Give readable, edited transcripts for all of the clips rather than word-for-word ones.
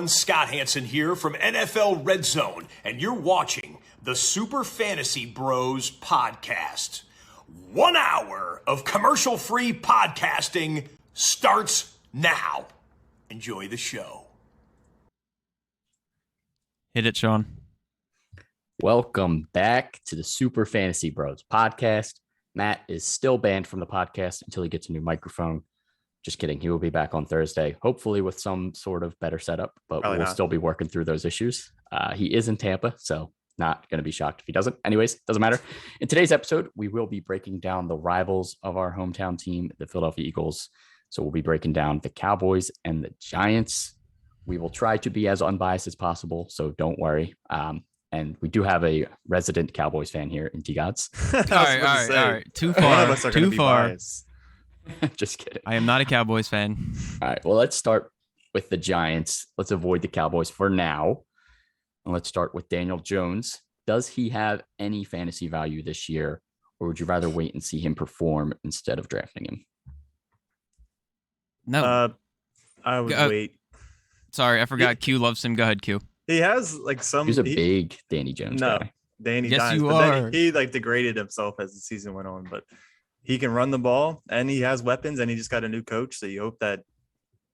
Scott Hansen here from NFL Red Zone, and you're watching the Super Fantasy Bros podcast. 1 hour of commercial-free podcasting starts now. Enjoy the show. Hit it, Sean. Welcome back to the Super Fantasy Bros podcast. Matt is still banned from the podcast until he gets a new microphone. Just kidding. He will be back on Thursday, hopefully with some sort of better setup, but we'll still be working through those issues. He is in Tampa, so not going to be shocked if he doesn't. Anyways, doesn't matter. In today's episode, we will be breaking down the rivals of our hometown team, the Philadelphia Eagles. So we'll be breaking down the Cowboys and the Giants. We will try to be as unbiased as possible, so don't worry. And we do have a resident Cowboys fan here in T-Gods. All right. Too far. Too far. Just kidding. I am not a Cowboys fan. All right. Well, let's start with the Giants. Let's avoid the Cowboys for now. And let's start with Daniel Jones. Does he have any fantasy value this year, or would you rather wait and see him perform instead of drafting him? No. I would wait. Sorry, I forgot. Q loves him. Go ahead, Q. He has like some. He's a big Danny Jones guy. Danny. Yes, dimes, you but are. then he degraded himself as the season went on, but he can run the ball and he has weapons, and he just got a new coach. So you hope that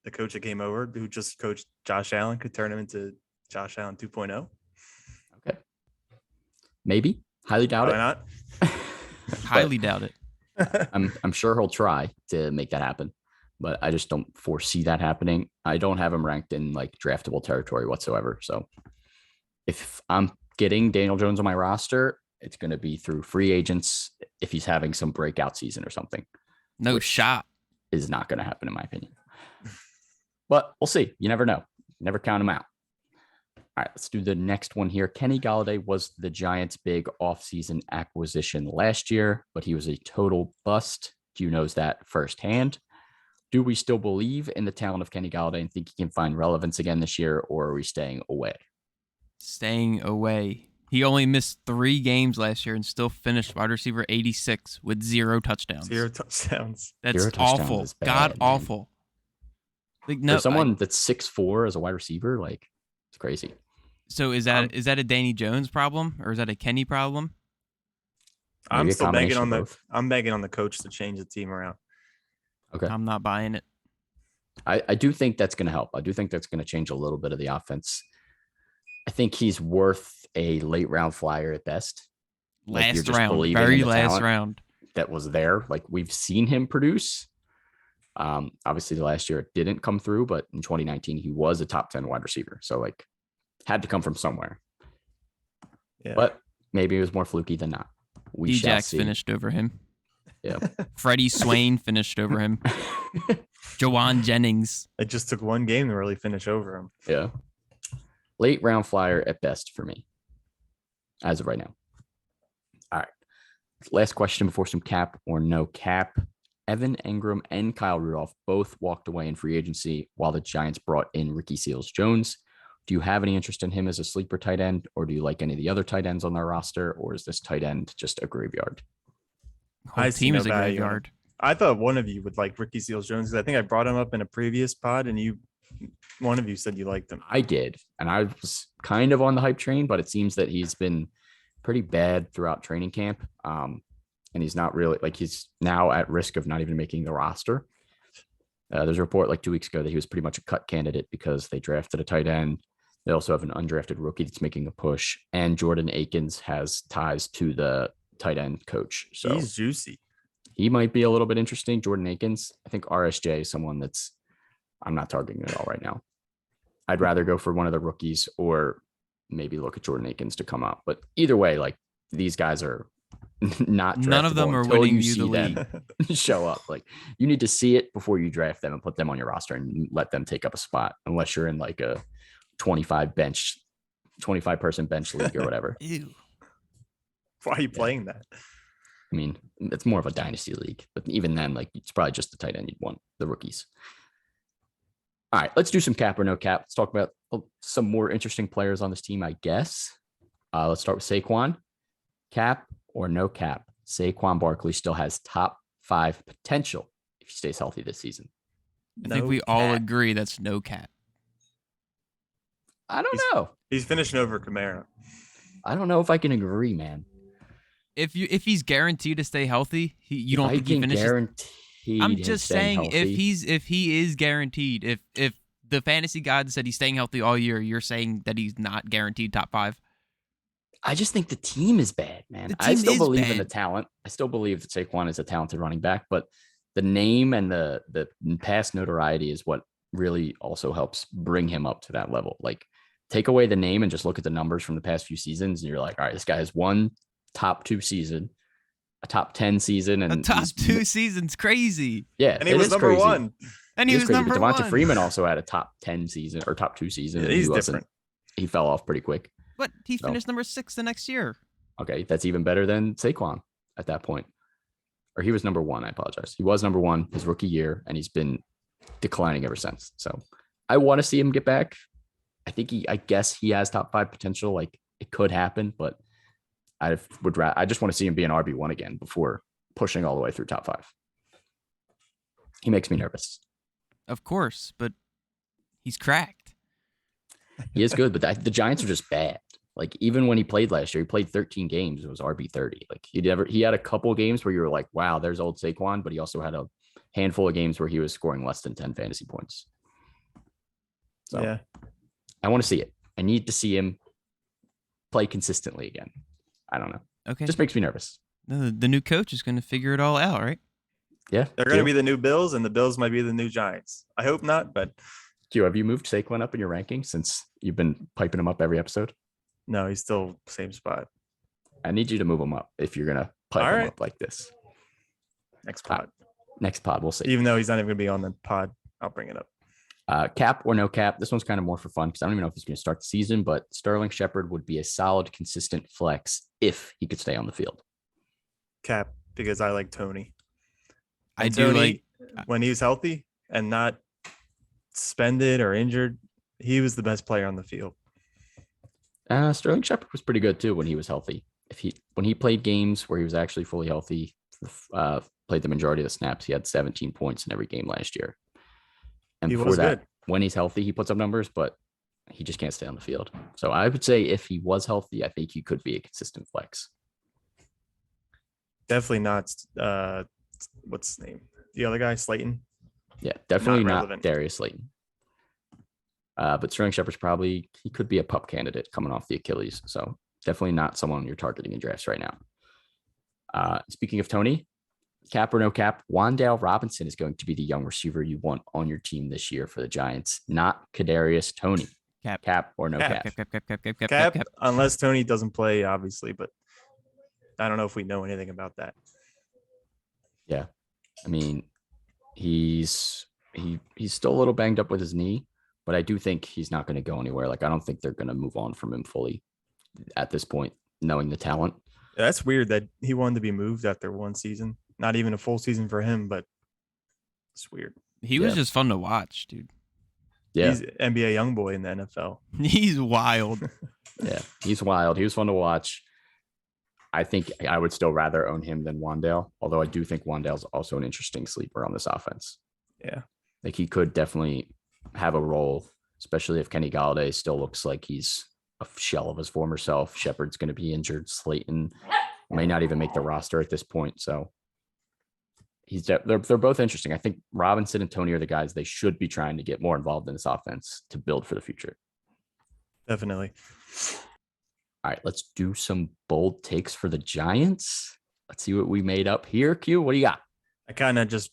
the coach that came over, who just coached Josh Allen, could turn him into Josh Allen 2.0. Okay. Maybe. Highly doubt Why it. not? Highly doubt it. I'm sure he'll try to make that happen, but I just don't foresee that happening. I don't have him ranked in like draftable territory whatsoever. So if I'm getting Daniel Jones on my roster, it's going to be through free agents if he's having some breakout season or something. No shot. Is not going to happen, in my opinion. But we'll see. You never know. Never count him out. All right, let's do the next one here. Kenny Golladay was the Giants' big offseason acquisition last year, but he was a total bust. Q knows that firsthand. Do we still believe in the talent of Kenny Golladay and think he can find relevance again this year, or are we staying away? Staying away. He only missed 3 games last year and still finished wide receiver 86 with 0 touchdowns. 0 touchdowns. That's 0 touchdowns awful. is bad, God man. awful. Like, no, For someone that's 6'4" as a wide receiver, like, it's crazy. So is that a Danny Jones problem, or is that a Kenny problem? I'm Maybe a still begging combination on of both. I'm begging on the coach to change the team around. Okay. I'm not buying it. I do think that's going to help. I do think that's going to change a little bit of the offense. I think he's worth a late round flyer at best. Like, you're Last just round. believing Very in the last talent round. that was there. Like, we've seen him produce. Obviously the last year it didn't come through, but in 2019 he was a top 10 wide receiver. So like, had to come from somewhere. Yeah. But maybe it was more fluky than not. We shall D-Jax see. finished over him. Yeah. Freddie Swain finished over him. Jawan Jennings. It just took one game to really finish over him. Yeah. Late round flyer at best for me as of right now. All right. Last question before some cap or no cap. Evan Engram and Kyle Rudolph both walked away in free agency while the Giants brought in Ricky Seals-Jones. Do you have any interest in him as a sleeper tight end, or do you like any of the other tight ends on their roster, or is this tight end just a graveyard? Whole I see team no is a value in it. graveyard. I thought one of you would like Ricky Seals-Jones, because I think I brought him up in a previous pod, and one of you said you liked him. I did, and I was kind of on the hype train, but it seems that he's been pretty bad throughout training camp. And he's not really, like, he's now at risk of not even making the roster. There's a report like 2 weeks ago that he was pretty much a cut candidate because they drafted a tight end. They also have an undrafted rookie that's making a push, and Jordan Akins has ties to the tight end coach. So He's juicy. he might be a little bit interesting. Jordan Akins. I think RSJ is someone that's I'm not targeting at all right now. I'd rather go for one of the rookies or maybe look at Jordan Akins to come up. But either way, like, these guys are not draftable. None of them are until winning you you the see them show up. Like, you need to see it before you draft them and put them on your roster and let them take up a spot, unless you're in like a 25 person bench league or whatever. Ew. Why are you playing that? I mean, it's more of a dynasty league, but even then, like, it's probably just the tight end you'd want, the rookies. All right, let's do some cap or no cap. Let's talk about some more interesting players on this team, I guess. Let's start with Saquon. Cap or no cap? Saquon Barkley still has top 5 potential if he stays healthy this season. I think we all agree that's no cap. I don't know. He's finishing over Kamara. I don't know if I can agree, man. If he's guaranteed to stay healthy, you don't I think he can finishes? guarantee I'm him just staying saying healthy. if he is guaranteed, if the fantasy god said he's staying healthy all year, you're saying that he's not guaranteed top 5. I just think the team is bad, man. The I team still is believe in the bad. talent. I still believe that Saquon is a talented running back, but the name and the past notoriety is what really also helps bring him up to that level. Like, take away the name and just look at the numbers from the past few seasons, and you're like, all right, this guy has one top 2 season, a top 10 season, and A top 2 seasons, crazy. Yeah, And he was number crazy. 1. And he was crazy, number but Devonta 1. Freeman also had a top 10 season or top 2 season. Yeah, And he's he wasn't. different. He fell off pretty quick. But he finished number 6 the next year. Okay, that's even better than Saquon at that point. Or he was number 1. I apologize. He was number 1 his rookie year, and he's been declining ever since. So I want to see him get back. I guess he has top 5 potential. Like, it could happen, but I just want to see him be an RB1 again before pushing all the way through top 5. He makes me nervous. Of course, but he's cracked. He is good, but the Giants are just bad. Like, even when he played last year, he played 13 games. It was RB30. Like, he had a couple games where you were like, wow, there's old Saquon, but he also had a handful of games where he was scoring less than 10 fantasy points. So Yeah. I want to see it. I need to see him play consistently again. I don't know. Okay. Just makes me nervous. The new coach is going to figure it all out, right? Yeah. They're going to be the new Bills, and the Bills might be the new Giants. I hope not, but Q, have you moved Saquon up in your rankings since you've been piping him up every episode? no, he's still same spot. I need you to move him up if you're going to pipe All him right. up like this. Next pod. Next pod, we'll see. Even though he's not even going to be on the pod, I'll bring it up. Cap or no cap. This one's kind of more for fun because I don't even know if he's going to start the season, but Sterling Shepard would be a solid, consistent flex if he could stay on the field. Cap, because I like Tony. I And do Tony, like. when he was healthy and not suspended or injured, he was the best player on the field. Sterling Shepard was pretty good too when he was healthy. When he played games where he was actually fully healthy, played the majority of the snaps, he had 17 points in every game last year. And He before was that, good. when he's healthy, he puts up numbers, but he just can't stay on the field. So I would say if he was healthy, I think he could be a consistent flex. Definitely not. What's his name? The other guy, Slayton. Yeah, definitely not relevant. Darius Slayton. But Sterling Shepard's he could be a pup candidate coming off the Achilles. So definitely not someone you're targeting in drafts right now. Speaking of Tony, cap or no cap, Wan'Dale Robinson is going to be the young receiver you want on your team this year for the Giants, not Kadarius Toney. Cap or no cap. Cap, unless Tony doesn't play, obviously, but I don't know if we know anything about that. Yeah. I mean, he's still a little banged up with his knee, but I do think he's not going to go anywhere. Like, I don't think they're going to move on from him fully at this point, knowing the talent. Yeah, that's weird that he wanted to be moved after one season. Not even a full season for him, but it's weird. He was just fun to watch, dude. Yeah. He's NBA young boy in the NFL. He's wild. Yeah. He's wild. He was fun to watch. I think I would still rather own him than Wan'Dale, although I do think Wan'Dale's also an interesting sleeper on this offense. Yeah. Like, he could definitely have a role, especially if Kenny Galladay still looks like he's a shell of his former self. Shepard's going to be injured. Slayton may not even make the roster at this point. So they're both interesting. I think Robinson and Tony are the guys they should be trying to get more involved in this offense to build for the future. Definitely. All right, let's do some bold takes for the Giants. Let's see what we made up here. Q, what do you got? I kind of just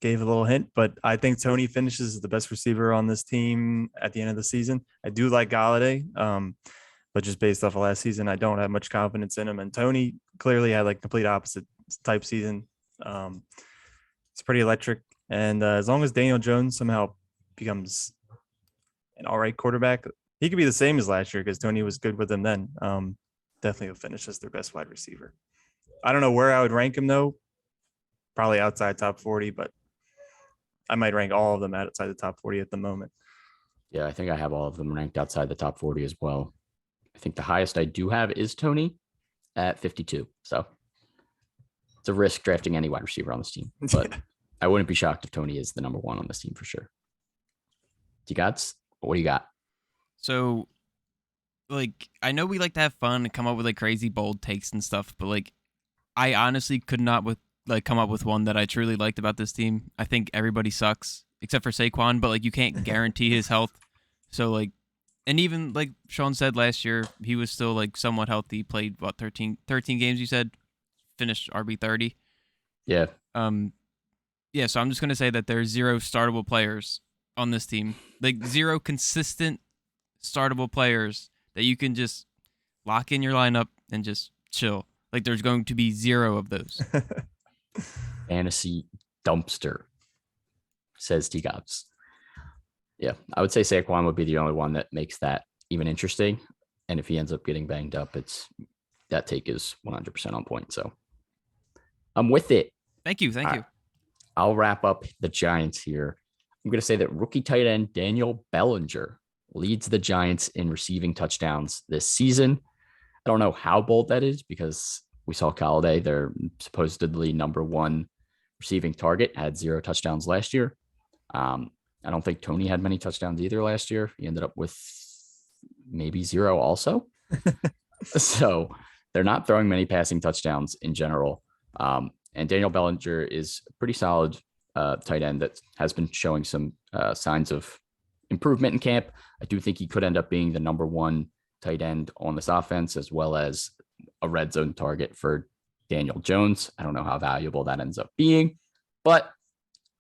gave a little hint, but I think Tony finishes as the best receiver on this team at the end of the season. I do like Galladay, but just based off of last season, I don't have much confidence in him. And Tony clearly had like complete opposite type season. It's pretty electric. And as long as Daniel Jones somehow becomes an all right quarterback, he could be the same as last year because Tony was good with him then. Definitely will finish as their best wide receiver. I don't know where I would rank him though. Probably outside top 40, but I might rank all of them outside the top 40 at the moment. Yeah, I think I have all of them ranked outside the top 40 as well. I think the highest I do have is Tony at 52. So it's a risk drafting any wide receiver on this team, but I wouldn't be shocked if Tony is the number 1 on this team for sure. What do you got? So like, I know we like to have fun and come up with like crazy bold takes and stuff, but like, I honestly could not come up with one that I truly liked about this team. I think everybody sucks except for Saquon, but like you can't guarantee his health. So like, and even like Sean said last year, he was still like somewhat healthy. Played what 13 games. You said finished RB30. Yeah. Yeah. So I'm just gonna say that there's 0 startable players on this team. Like 0 consistent startable players that you can just lock in your lineup and just chill. Like there's going to be 0 of those. Fantasy dumpster, says T Gobs. Yeah, I would say Saquon would be the only one that makes that even interesting. And if he ends up getting banged up, that take is 100% on point. So I'm with it. Thank you. I'll wrap up the Giants here. I'm going to say that rookie tight end Daniel Bellinger leads the Giants in receiving touchdowns this season. I don't know how bold that is because we saw Galladay, their supposedly number 1 receiving target, had 0 touchdowns last year. I don't think Tony had many touchdowns either last year. He ended up with maybe 0 also. So they're not throwing many passing touchdowns in general. And Daniel Bellinger is a pretty solid tight end that has been showing some signs of improvement in camp. I do think he could end up being the number 1 tight end on this offense, as well as a red zone target for Daniel Jones. I don't know how valuable that ends up being, but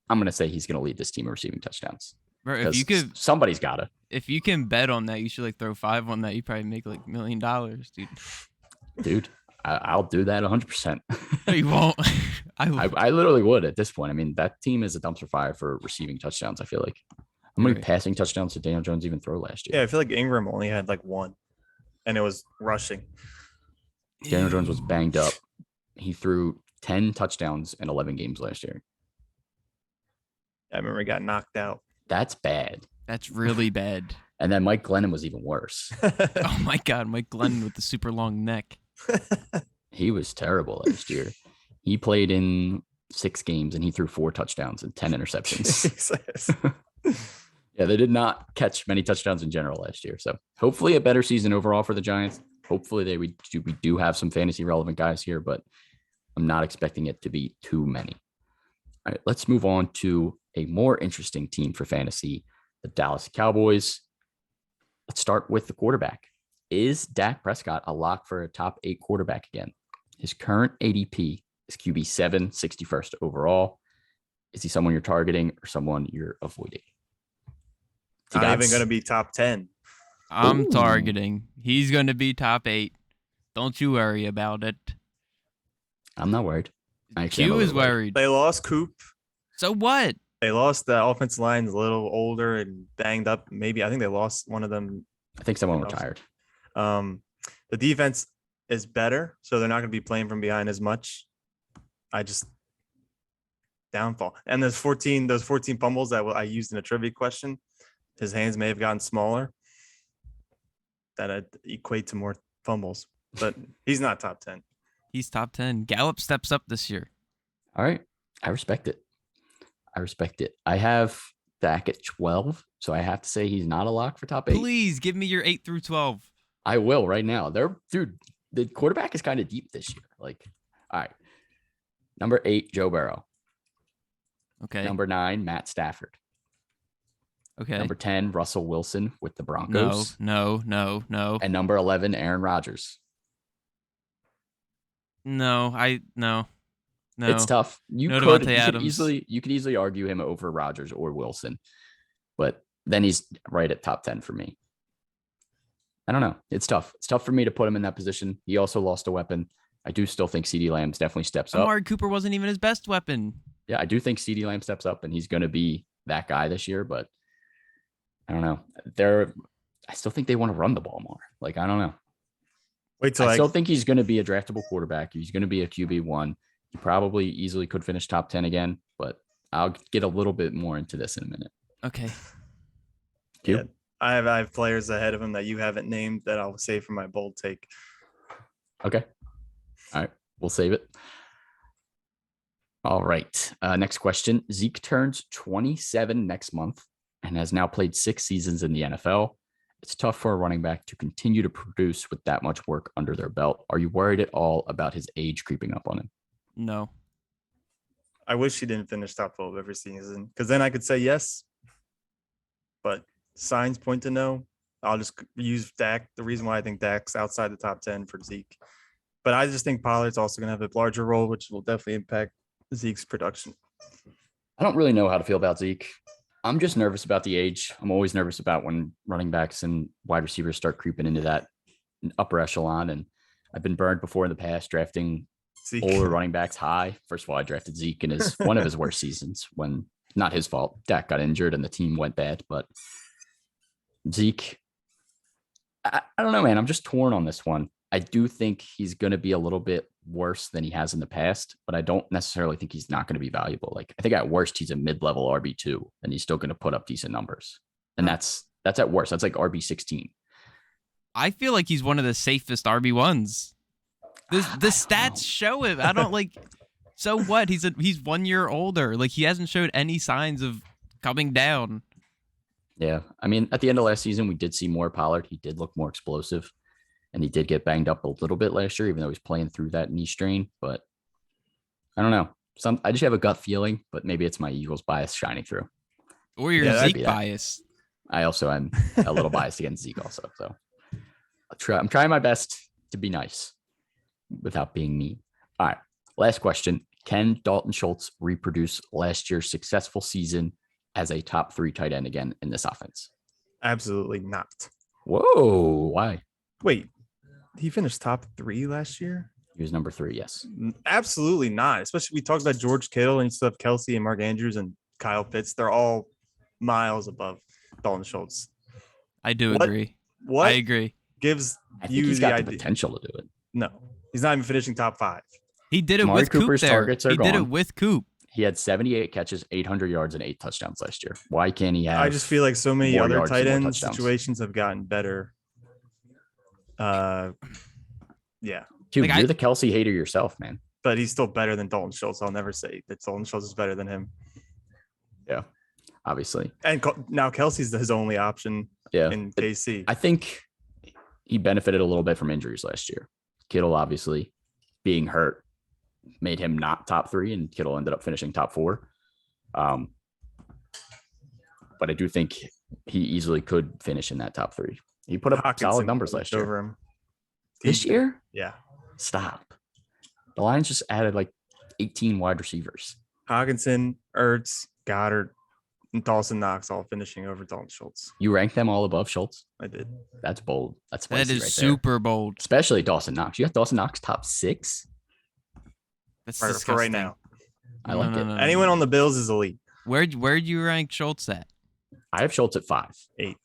I'm going to say he's going to lead this team in receiving touchdowns. Bro, if you could, somebody's got to. If you can bet on that, you should like throw 5 on that. You probably make like $1 million, dude. Dude, I'll do that 100%. No, you won't. I literally would at this point. I mean, that team is a dumpster fire for receiving touchdowns. I feel like how many passing touchdowns did Daniel Jones even throw last year? Yeah, I feel like Ingram only had like 1, and it was rushing. Daniel Jones was banged up. He threw 10 touchdowns in 11 games last year. I remember he got knocked out. That's bad. That's really bad. And then Mike Glennon was even worse. Oh my God, Mike Glennon with the super long neck. He was terrible last year. He played in 6 games and he threw 4 touchdowns and 10 interceptions. Yeah, they did not catch many touchdowns in general last year. So hopefully a better season overall for the Giants. Hopefully we do have some fantasy relevant guys here, but I'm not expecting it to be too many. All right, let's move on to a more interesting team for fantasy, the Dallas Cowboys. Let's start with the quarterback. Is Dak Prescott a lock for a top 8 quarterback again? His current ADP is QB 7, 61st overall. Is he someone you're targeting or someone you're avoiding? Not even going to be top 10. I'm targeting. He's going to be top 8. Don't you worry about it. I'm not worried. Q is worried. They lost Coop. So what? They lost the offensive line, a little older and banged up. Maybe I think they lost one of them. I think someone retired. The defense is better, so they're not going to be playing from behind as much. Downfall. And those 14 fumbles that I used in a trivia question, his hands may have gotten smaller. That equate to more fumbles, but he's not top 10. He's top 10. Gallup steps up this year. All right. I respect it. I have Dak at 12, so I have to say he's not a lock for top 8. Please give me your 8 through 12. I will right now. The quarterback is kind of deep this year. Like, all right. Number 8, Joe Burrow. Okay. Number 9, Matt Stafford. Okay. Number 10, Russell Wilson with the Broncos. No. And number 11, Aaron Rodgers. No. It's tough. You could easily argue him over Rodgers or Wilson, but then he's right at top 10 for me. I don't know. It's tough. It's tough for me to put him in that position. He also lost a weapon. I do still think CeeDee Lamb definitely steps up. Amari Cooper wasn't even his best weapon. Yeah, I do think CeeDee Lamb steps up and he's going to be that guy this year, but I don't know. I still think they want to run the ball more. Like, I don't know. I still think he's going to be a draftable quarterback. He's going to be a QB1. He probably easily could finish top 10 again, but I'll get a little bit more into this in a minute. Okay. Yeah, I have players ahead of him that you haven't named that I'll save for my bold take. Okay. All right. We'll save it. All right. Next question. Zeke turns 27 next month and has now played 6 seasons in the NFL It's tough for a running back to continue to produce with that much work under their belt. Are you worried at all about his age creeping up on him? No. I wish he didn't finish top 12 every season because then I could say yes. But signs point to no. I'll just use Dak. The reason why I think Dak's outside the top 10 for Zeke. But I just think Pollard's also going to have a larger role, which will definitely impact Zeke's production. I don't really know how to feel about Zeke. I'm just nervous about the age. I'm always nervous about when running backs and wide receivers start creeping into that upper echelon. And I've been burned before in the past drafting Zeke. older running backs high. First of all, I drafted Zeke in one of his worst seasons when not his fault. Dak got injured and the team went bad. But Zeke, I don't know, man. I'm just torn on this one. I do think he's going to be a little bit worse than he has in the past, but I don't necessarily think he's not going to be valuable. Like, I think at worst he's a mid-level RB2 and he's still going to put up decent numbers. And that's at worst. That's like RB16. I feel like he's one of the safest RB1s. The stats show it. I don't like. So what? He's 1 year older. Like, he hasn't showed any signs of coming down. Yeah. I mean, at the end of last season, we did see more Pollard. He did look more explosive. And he did get banged up a little bit last year, even though he's playing through that knee strain. But I don't know. I just have a gut feeling, but maybe it's my Eagles bias shining through. Or your Zeke bias. I also am a little biased against Zeke also. So I'm trying my best to be nice without being mean. All right. Last question. Can Dalton Schultz reproduce last year's successful season as a top 3 tight end again in this offense? Absolutely not. Whoa. Why? Wait. He finished top 3 last year? He was number 3, yes. Absolutely not. Especially we talked about George Kittle and you still have Kelsey and Mark Andrews and Kyle Pitts. They're all miles above Dalton Schultz. I do agree. What I agree. Gives I think you he's the got idea? the potential to do it. No, he's not even finishing top 5. He did it Amari with Coop Cooper's there. targets are He did it gone. with Coop. He had 78 catches, 800 yards, and 8 touchdowns last year. Why can't he have? I just feel like so many more other yards tight and more end touchdowns? situations have gotten better. Yeah, Dude, Like, you're the Kelsey hater yourself, man. but he's still better than Dalton Schultz. I'll never say that Dalton Schultz is better than him. Yeah, obviously. And now Kelsey's his only option Yeah, in KC. I think he benefited a little bit from injuries last year. Kittle, obviously, being hurt made him not top 3, and Kittle ended up finishing top 4. But I do think he easily could finish in that top 3. He put up solid numbers last year. Over him. This year? Yeah. Stop. The Lions just added like 18 wide receivers. Hawkinson, Ertz, Goddard, and Dawson Knox all finishing over Dalton Schultz. You rank them all above Schultz? I did. That's bold. That's That spicy is right super bold. Especially Dawson Knox. You got Dawson Knox top 6? That's For disgusting. right now. I like it. Anyone on the Bills is elite. Where'd you rank Schultz at? I have Schultz at 5. 8.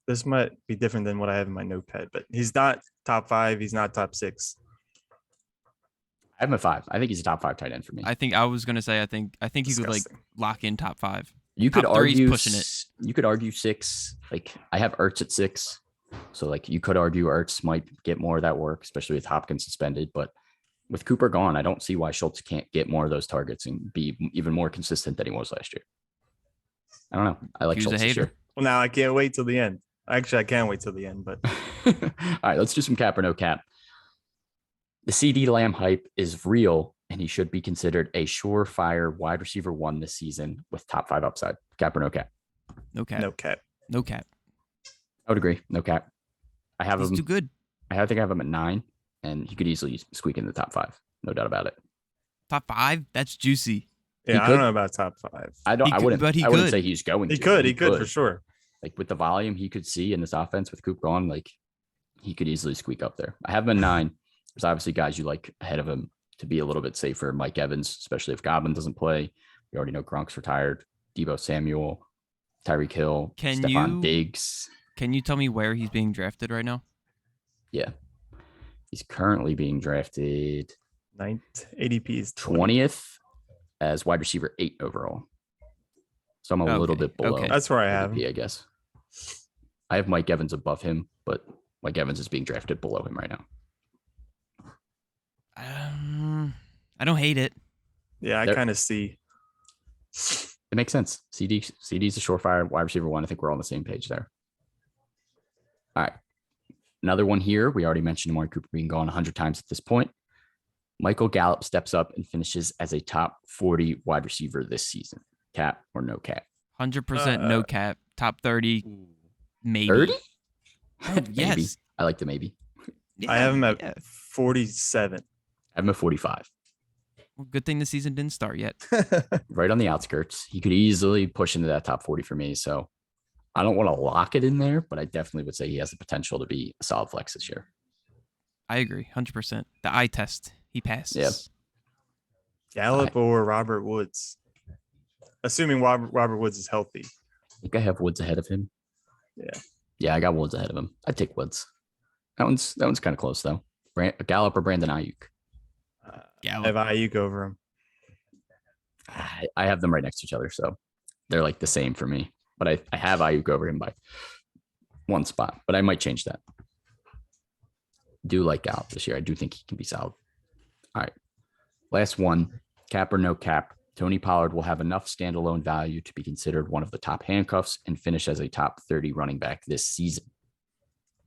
This might be different than what I have in my notepad, but he's not top 5. He's not top 6. I have him at 5. I think he's a top 5 tight end for me. I think he could like Disgusting. lock in top 5. You could top 3's argue pushing it. You could argue 6. Like, I have Ertz at 6. So like you could argue Ertz might get more of that work, especially with Hopkins suspended. But with Cooper gone, I don't see why Schultz can't get more of those targets and be even more consistent than he was last year. I don't know. I like He's a Schultz this hater. year. Well, now I can't wait till the end. Actually, I can't wait till the end, but All right, let's do some cap or no cap. The CD Lamb hype is real, and he should be considered a surefire wide receiver 1 this season with top 5 upside. Cap or no cap? No cap. no cap. No cap. I would agree. No cap. I have He's him. too good. I think I have him at 9, and he could easily squeak in the top 5. No doubt about it. Top 5? That's juicy. Yeah, I could- don't know about top 5. I don't. He I could- wouldn't. but he I wouldn't could. say he's going. He to. could for sure. Like with the volume he could see in this offense with Coop gone, like he could easily squeak up there. I have him at 9. There's obviously guys you like ahead of him to be a little bit safer. Mike Evans, especially if Godwin doesn't play. We already know Gronk's retired. Debo Samuel, Tyreek Hill, Stephon Diggs. Can you tell me where he's being drafted right now? Yeah. He's currently being drafted 9th ADP is 20th as wide receiver 8 overall. So I'm a little bit below. Okay. That's where I have him. ADP, I guess. I have Mike Evans above him, but Mike Evans is being drafted below him right now. I don't hate it. Yeah, I There- kind of see. It makes sense. CD's a surefire wide receiver 1. I think we're all on the same page there. All right. Another one here. We already mentioned Amari Cooper being gone 100 times at this point. Michael Gallup steps up and finishes as a top 40 wide receiver this season. Cap or no cap? 100% no cap. Top 30, maybe. 30? Yes. Maybe. I like the maybe. Yeah, I have him at 47. I have him at 45. Well, good thing the season didn't start yet. Right on the outskirts. He could easily push into that top 40 for me. So I don't want to lock it in there, but I definitely would say he has the potential to be a solid flex this year. I agree. 100%. The eye test. He passes. Yep. Gallup or Robert Woods? Assuming Robert Woods is healthy. I think I have Woods ahead of him. Yeah. Yeah, I got Woods ahead of him. I'd take Woods. That one's kind of close, though. Gallup or Brandon Ayuk? Gallup. I have Ayuk over him. I have them right next to each other, so they're like the same for me. But I have Ayuk over him by one spot, but I might change that. Do like Gallup this year. I do think he can be solid. All right. Last one, cap or no cap. Tony Pollard will have enough standalone value to be considered one of the top handcuffs and finish as a top 30 running back this season.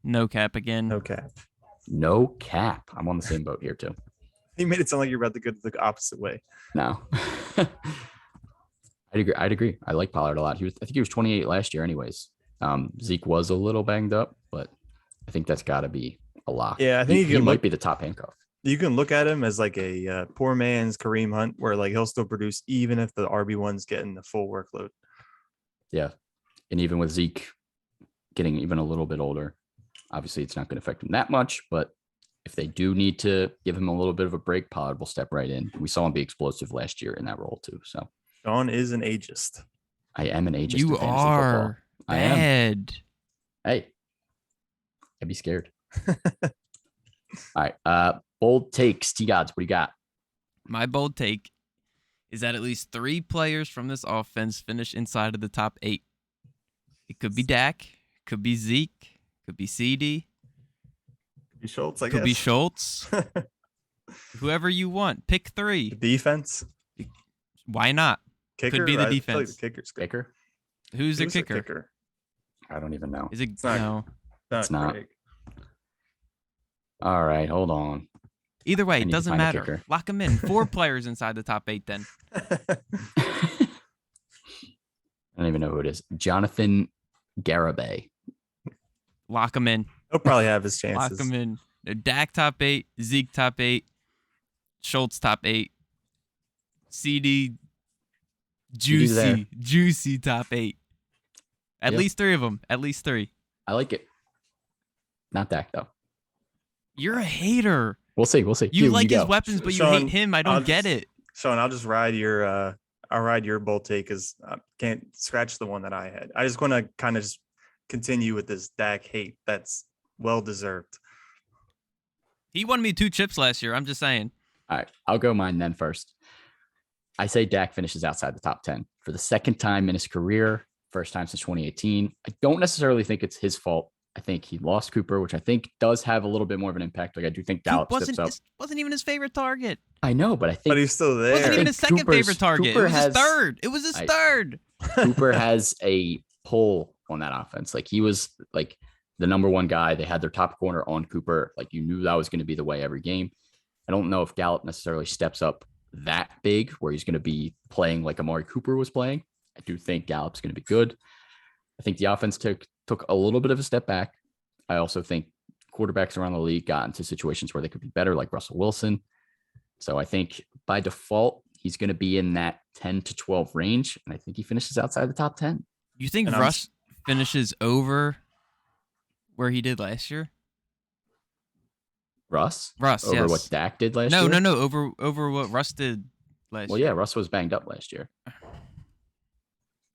No cap again. No cap. No cap. I'm on the same boat here, too. You made it sound like you're about to go the opposite way. No. I'd agree. I like Pollard a lot. I think he was 28 last year anyways. Zeke was a little banged up, but I think that's got to be a lock. Yeah, I think he might be the top handcuff. You can look at him as like a poor man's Kareem Hunt, where like he'll still produce even if the RB1's getting the full workload. Yeah. And even with Zeke getting even a little bit older, obviously it's not going to affect him that much, but if they do need to give him a little bit of a break, Pollard will step right in. We saw him be explosive last year in that role too. So Sean is an ageist. I am an ageist. You in fantasy are football. I am. bad. Hey, I'd be scared. All right. Bold takes. T-Gods, what do you got? My bold take is that at least 3 players from this offense finish inside of the top 8. It could be Dak, could be Zeke, could be CD, Could be Schultz, I guess. could be Schultz. Whoever you want. Pick 3. Defense. Why not? Kicker. Could be the I feel like defense. the kicker's good. Kicker? Who's the Who's kicker? I don't even know. Is it not- no? It's not. Craig. All right, hold on. Either way, I it need to doesn't find a matter. kicker. Lock them in. 4 players inside the top 8 then. I don't even know who it is. Jonathan Garibay. Lock them in. He'll probably have his Lock chances. them in. Dak top 8, Zeke top 8, Schultz top 8, CD there. juicy top 8. At Yep. least 3 of them. At least 3. I like it. Not Dak, though. You're a hater. We'll see. We'll see. You Q, like his go. weapons, but you Sean, hate him. I I'll don't get just- it. Sean, I'll just ride your bold take because I can't scratch the one that I had. I just want to kind of just continue with this Dak hate. That's well deserved. He won me 2 chips last year. I'm just saying. All right, I'll go mine then first. I say Dak finishes outside the top 10 for the second time in his career, first time since 2018. I don't necessarily think it's his fault. I think he lost Cooper, which I think does have a little bit more of an impact. Like I do think Gallup steps up. Wasn't even his favorite target. I know, but I think But he's still there. Wasn't even think his second Cooper's- favorite target. Cooper It was has- his third. It was his third. Cooper has a pull on that offense. Like he was like the number one guy. They had their top corner on Cooper. Like you knew that was going to be the way every game. I don't know if Gallup necessarily steps up that big where he's going to be playing like Amari Cooper was playing. I do think Gallup's going to be good. I think the offense took a little bit of a step back. I also think quarterbacks around the league got into situations where they could be better, like Russell Wilson. So I think by default, he's going to be in that 10 to 12 range. And I think he finishes outside the top 10. You think And I'm- Russ finishes over where he did last year? Russ? Russ, Over yes. what Dak did last No, year? no. Over what Russ did last Well, year. yeah, Russ was banged up last year.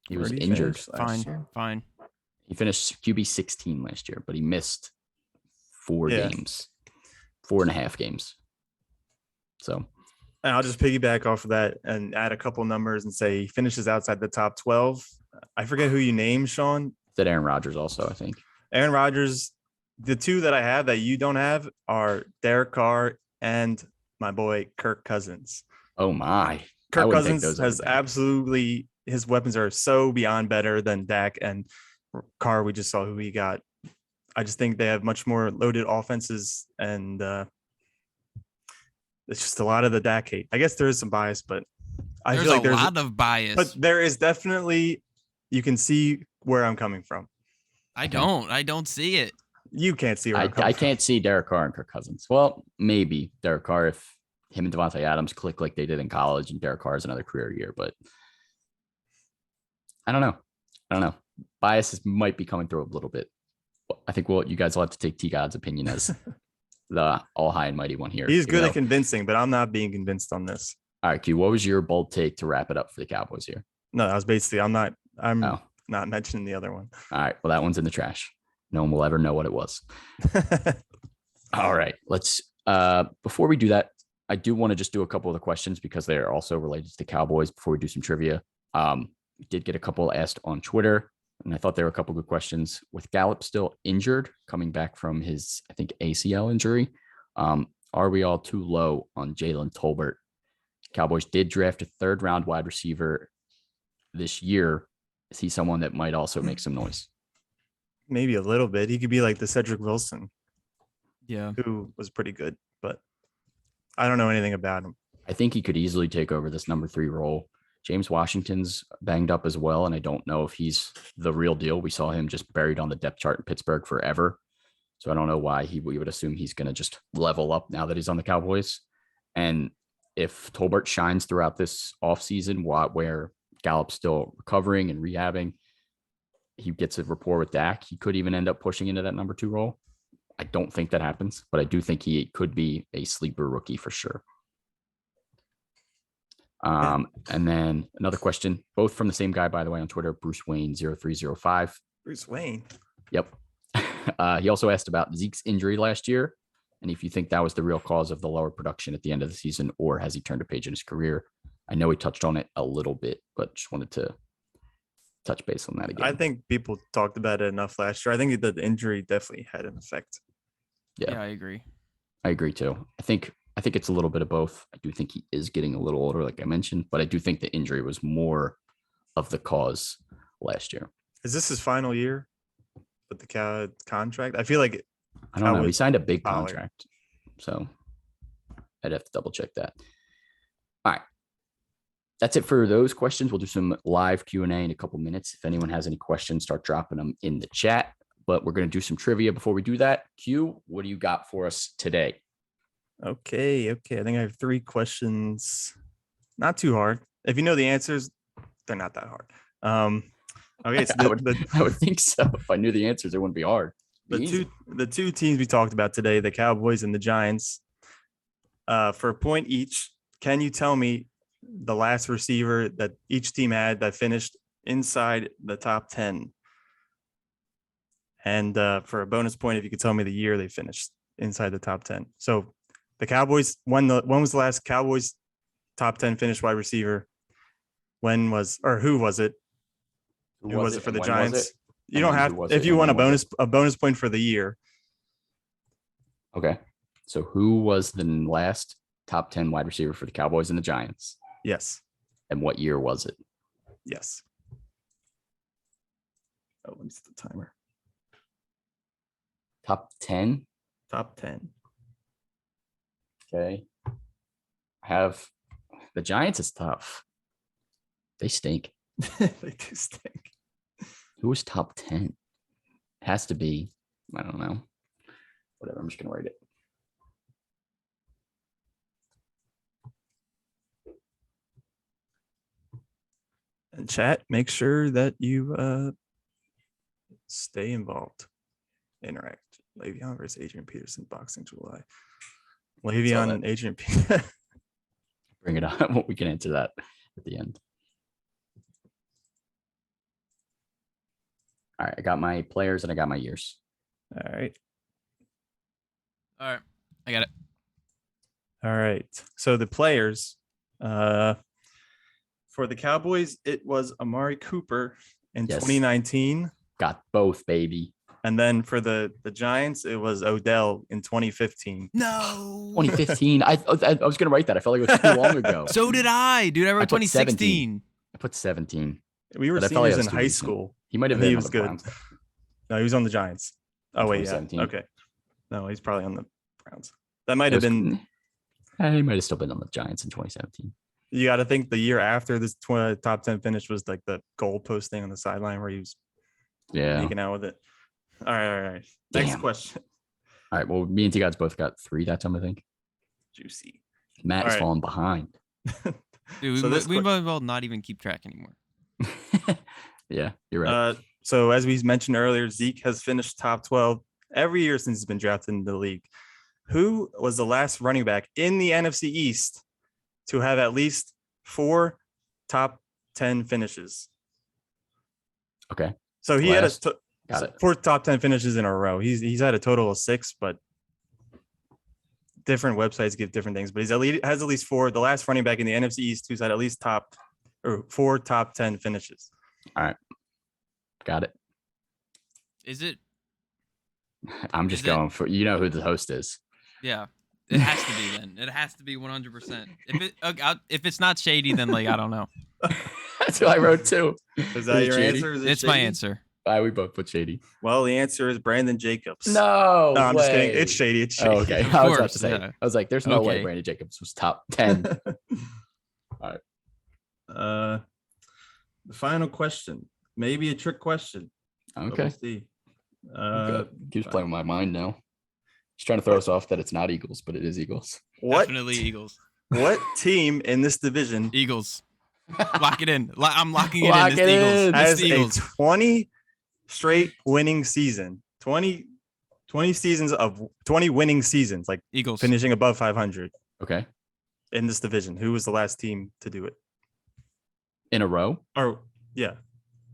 He was Where'd he injured. finish last year? Fine. He finished QB 16 last year, but he missed 4 Yeah. games, 4.5 games. So And I'll just piggyback off of that and add a couple numbers and say he finishes outside the top 12. I forget who you named, Sean. that Aaron Rodgers also, I think. Aaron Rodgers. The 2 that I have that you don't have are Derek Carr and my boy Kirk Cousins. Oh my. I Kirk wouldn't take Cousins those has over Dak. absolutely his weapons are so beyond better than Dak and Carr. We just saw who he got. I just think they have much more loaded offenses, and it's just a lot of the Dak hate. I guess there is some bias, but I There's feel like a lot of bias. But there is definitely, you can see where I'm coming from. I don't see it. You can't see where I'm coming I from. can't see Derek Carr and Kirk Cousins. Well, maybe Derek Carr if him and Devontae Adams click like they did in college, and Derek Carr is another career year. But I don't know. Biases might be coming through a little bit. I think you guys will have to take T God's opinion as the all high and mighty one here. He's good at convincing, but I'm not being convinced on this. All right, Q, what was your bold take to wrap it up for the Cowboys here? No, that was basically, I'm not mentioning the other one. All right, well, that one's in the trash. No one will ever know what it was. All right, let's before we do that, I do want to just do a couple of the questions because they are also related to the Cowboys before we do some trivia. We did get a couple asked on Twitter, and I thought there were a couple good questions. With Gallup still injured, coming back from his, I think, ACL injury, are we all too low on Jalen Tolbert? Cowboys did draft a third-round wide receiver this year. Is he someone that might also make some noise? Maybe a little bit. He could be like the Cedric Wilson, who was pretty good, but I don't know anything about him. I think he could easily take over this number 3 role. James Washington's banged up as well, and I don't know if he's the real deal. We saw him just buried on the depth chart in Pittsburgh forever, so I don't know why we would assume he's going to just level up now that he's on the Cowboys. And if Tolbert shines throughout this offseason, where Gallup's still recovering and rehabbing, he gets a rapport with Dak, he could even end up pushing into that number 2 role. I don't think that happens, but I do think he could be a sleeper rookie for sure. And then another question, both from the same guy, by the way, on Twitter, Bruce Wayne 0305. Bruce Wayne. Yep. He also asked about Zeke's injury last year, and if you think that was the real cause of the lower production at the end of the season, or has he turned a page in his career? I know he touched on it a little bit, but just wanted to touch base on that again. I think people talked about it enough last year. I think the injury definitely had an effect. Yeah, I agree. I agree too. I think it's a little bit of both. I do think he is getting a little older, like I mentioned, but I do think the injury was more of the cause last year. Is this his final year with the contract? I feel like I don't know. He signed a big contract, so I'd have to double check that. All right. That's it for those questions. We'll do some live Q&A in a couple minutes. If anyone has any questions, start dropping them in the chat. But we're going to do some trivia before we do that. Q, what do you got for us today? Okay. I think I have 3 questions. Not too hard. If you know the answers, they're not that hard. Okay. So I would think so. If I knew the answers, it wouldn't be hard. The two teams we talked about today, the Cowboys and the Giants, for a point each, can you tell me the last receiver that each team had that finished inside the top 10? And for a bonus point, if you could tell me the year they finished inside the top 10. So the Cowboys, when was the last Cowboys top 10 finished wide receiver? Who was it? Who was it for the Giants? You don't have, if you want a bonus point for the year. Okay. So who was the last top 10 wide receiver for the Cowboys and the Giants? Yes. And what year was it? Yes. Oh, let me set the timer. Top 10? Top 10. Okay. The Giants is tough. They stink. They do stink. Who was top 10? It has to be, I don't know. Whatever, I'm just going to write it. And chat, make sure that you stay involved. Interact. Le'Veon versus Adrian Peterson, boxing July. Le'Veon and Adrian Peterson. Bring it on. We can answer that at the end. All right, I got my players and I got my years. All right. I got it. All right. So the players, for the Cowboys, it was Amari Cooper in 2019. Got both, baby. And then for the Giants, it was Odell in 2015. No. 2015. I was going to write that. I felt like it was too long ago. So did I. Dude, I wrote 2016. I put 17. We were seniors in high school. He might have been. been. He was good. No, he was on the Giants. Oh wait, yeah. 2017. Okay. No, he's probably on the Browns. That might have been. He might have still been on the Giants in 2017. You got to think the year after this top 10 finish was like the goalpost thing on the sideline where he was making out with it. All right. Next question. All right. Well, me and T-Gods both got 3 that time, I think. Juicy. Matt is falling behind. Dude, so we might well not even keep track anymore. Yeah, you're right. So as we mentioned earlier, Zeke has finished top 12 every year since he's been drafted into the league. Who was the last running back in the NFC East to have at least 4 top 10 finishes? Okay. So he had 4 top 10 finishes in a row. He's had a total of 6, but different websites give different things. But has at least 4. The last running back in the NFC East who's had at least 4 top 10 finishes. All right. Got it. Is it? I'm just going for who the host is. Yeah. It has to be then. It has to be 100%. If it's not shady, then I don't know. That's what I wrote too. Is that your answer? It's my answer. We both put shady. Well, the answer is Brandon Jacobs. No, I'm just kidding. It's shady. It's shady. Oh, okay. I was about to say. Yeah. I was like, there's no way Brandon Jacobs was top 10. All right. The final question, maybe a trick question. Okay. We'll see. Keeps playing with my mind now. He's trying to throw us off that it's not Eagles, but it is Eagles. Definitely Eagles. What team in this division? Eagles. Lock it in. I'm locking it in. It's Eagles. Has a 20 straight winning season. 20 seasons of 20 winning seasons, like Eagles finishing above 500. Okay. In this division, who was the last team to do it? In a row? Or yeah.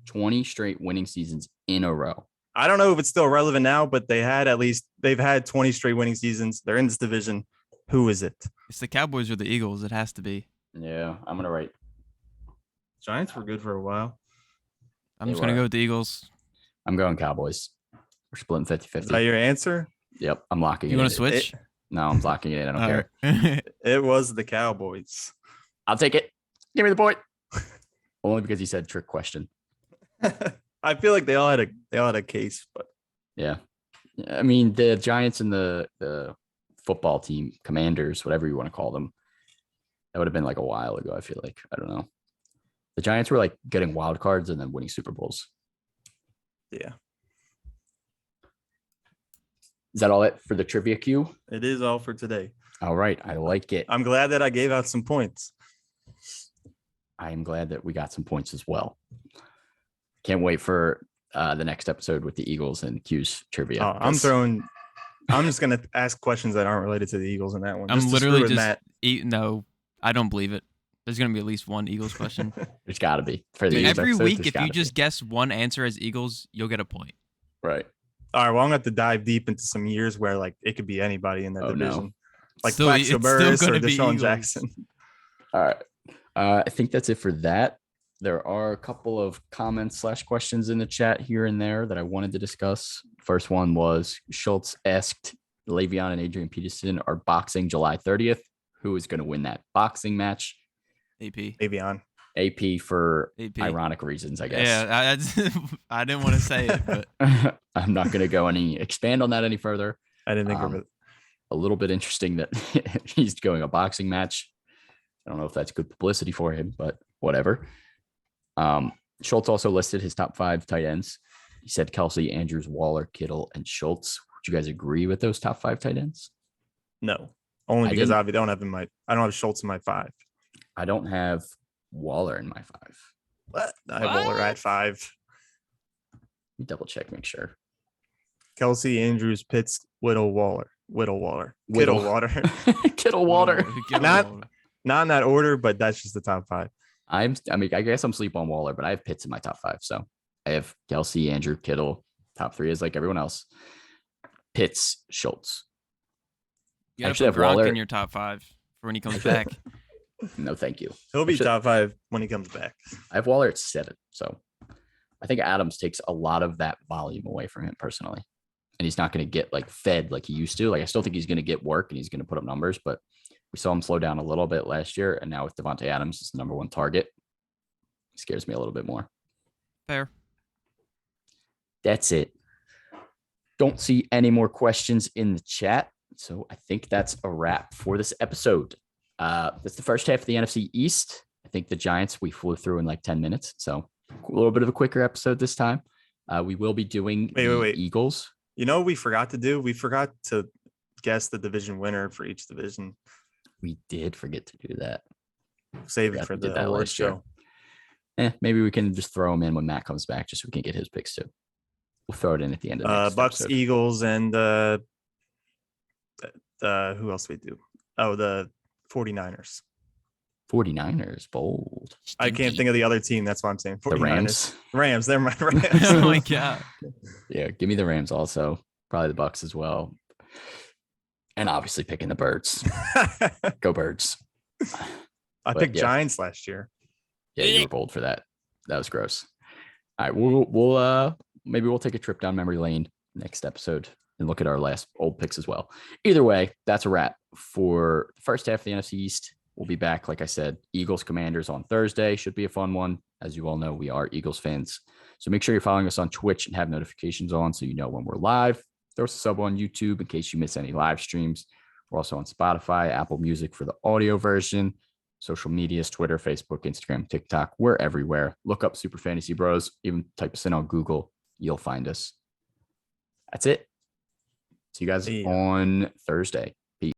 20 straight winning seasons in a row. I don't know if it's still relevant now, but they've had 20 straight winning seasons. They're in this division. Who is it? It's the Cowboys or the Eagles. It has to be. Yeah, I'm gonna write. Giants were good for a while. I'm just gonna go with the Eagles. I'm going Cowboys. We're splitting 50-50. Is that your answer? Yep, I'm locking it in. You want to switch? No, I'm locking it in. I don't care. It was the Cowboys. I'll take it. Give me the point. Only because he said trick question. I feel like they all had a case, but yeah. I mean, the Giants and the football team, Commanders, whatever you want to call them, that would have been like a while ago. I feel like, I don't know. The Giants were like getting wild cards and then winning Super Bowls. Yeah. Is that all it for the trivia queue? It is all for today. All right. I like it. I'm glad that I gave out some points. I am glad that we got some points as well. Can't wait for the next episode with the Eagles and Q's trivia. I'm just going to ask questions that aren't related to the Eagles in that one. I'm literally just no, I don't believe it. There's going to be at least one Eagles question. There's got to be. For the every week, if you just guess one answer as Eagles, you'll get a point. Right. All right. Well, I'm going to have to dive deep into some years where like it could be anybody in that division. No. Like Plaxico Burress or Deshaun Jackson. All right. I think that's it for that. There are a couple of comments / questions in the chat here and there that I wanted to discuss. First one was Schultz asked Le'Veon and Adrian Peterson are boxing July 30th. Who is going to win that boxing match? AP. Le'Veon. AP for ironic reasons, I guess. Yeah, I didn't want to say it, but I'm not going to go expand on that any further. I didn't think of it. A little bit interesting that he's going a boxing match. I don't know if that's good publicity for him, but whatever. Schultz also listed his top 5 tight ends. He said Kelsey, Andrews, Waller, Kittle, and Schultz. Would you guys agree with those top 5 tight ends? No, only because I don't have Schultz in my 5. I don't have Waller in my 5. What? I have Waller at 5. Let me double check, make sure. Kelsey, Andrews, Pitts, Kittle, Water. Kittle Water. Not in that order, but that's just the top 5. I guess I'm sleep on Waller, but I have Pitts in my top 5. So I have Kelsey, Andrew, Kittle. Top 3 is like everyone else. Pitts, Schultz. You gotta put Gronk in your top 5 for when he comes back. No, thank you. He'll be top 5 when he comes back. I have Waller at 7. So I think Adams takes a lot of that volume away from him personally. And he's not going to get like fed like he used to. Like I still think he's going to get work and he's going to put up numbers, but we saw him slow down a little bit last year. And now with Devontae Adams as the number 1 target, it scares me a little bit more. Fair. That's it. Don't see any more questions in the chat. So I think that's a wrap for this episode. That's the first half of the NFC East. I think the Giants we flew through in like 10 minutes. So a little bit of a quicker episode this time. We will be doing wait. Eagles. You know what we forgot to do? We forgot to guess the division winner for each division. We did forget to do that. Save it for the award show. Maybe we can just throw him in when Matt comes back just so we can get his picks too. We'll throw it in at the end of the Bucks, episode. Eagles, and who else we do? Oh, the 49ers. 49ers, bold. I can't think of the other team. That's why I'm saying 49ers. The Rams. Rams, they're my Rams. Oh my God. Yeah, give me the Rams also. Probably the Bucks as well. And obviously picking the Birds. Go Birds. I picked Giants last year. Yeah, you were bold for that. That was gross. All right, we'll maybe we'll take a trip down memory lane next episode and look at our last old picks as well. Either way, that's a wrap for the first half of the NFC East. We'll be back, like I said, Eagles Commanders on Thursday. Should be a fun one. As you all know, we are Eagles fans. So make sure you're following us on Twitch and have notifications on so you know when we're live. Throw us a sub on YouTube in case you miss any live streams. We're also on Spotify, Apple Music for the audio version, social medias, Twitter, Facebook, Instagram, TikTok. We're everywhere. Look up Super Fantasy Bros. Even type us in on Google. You'll find us. That's it. See you guys on Thursday.